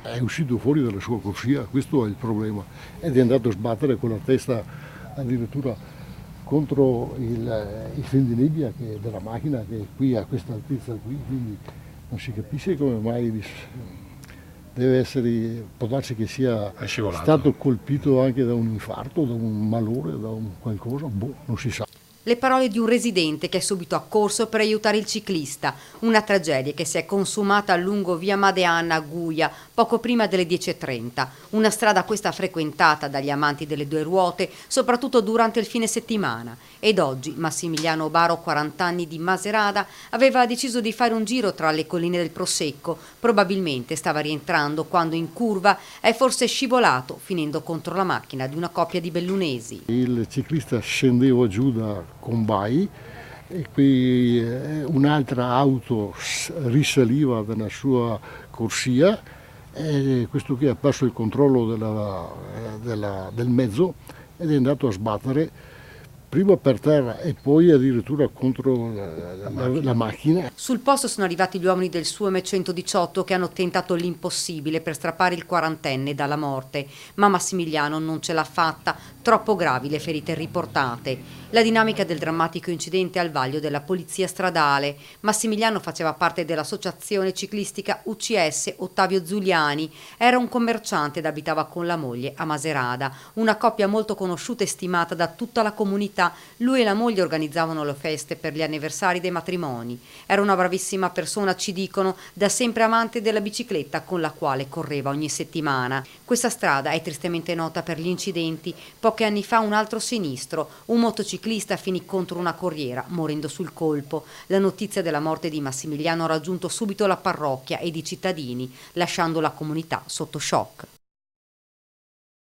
è uscito fuori dalla sua corsia, questo è il problema, ed è andato a sbattere con la testa addirittura contro il fendinebbia della macchina che è qui a questa altezza qui, quindi non si capisce come mai deve essere, può darsi che sia stato colpito anche da un infarto, da un malore, da un qualcosa, boh, non si sa. Le parole di un residente che è subito accorso per aiutare il ciclista. Una tragedia che si è consumata lungo via Madeanna a Guia, poco prima delle 10:30. Una strada questa frequentata dagli amanti delle due ruote, soprattutto durante il fine settimana. Ed oggi Massimiliano Baro, 40 anni, di Maserata, aveva deciso di fare un giro tra le colline del Prosecco. Probabilmente stava rientrando quando in curva è forse scivolato, finendo contro la macchina di una coppia di bellunesi. Il ciclista scendeva giù da Combai e qui un'altra auto risaliva dalla sua corsia e questo qui ha perso il controllo del mezzo ed è andato a sbattere prima per terra e poi addirittura contro la macchina. Sul posto sono arrivati gli uomini del suo M118 che hanno tentato l'impossibile per strappare il quarantenne dalla morte, ma Massimiliano non ce l'ha fatta, troppo gravi le ferite riportate. La dinamica del drammatico incidente al vaglio della polizia stradale. Massimiliano faceva parte dell'associazione ciclistica UCS Ottavio Zuliani, era un commerciante ed abitava con la moglie a Maserata, una coppia molto conosciuta e stimata da tutta la comunità. Lui e la moglie organizzavano le feste per gli anniversari dei matrimoni. Era una bravissima persona, ci dicono, da sempre amante della bicicletta con la quale correva ogni settimana. Questa strada è tristemente nota per gli incidenti. Pochi anni fa un altro sinistro, un motociclista finì contro una corriera, morendo sul colpo. La notizia della morte di Massimiliano ha raggiunto subito la parrocchia ed i cittadini, lasciando la comunità sotto shock.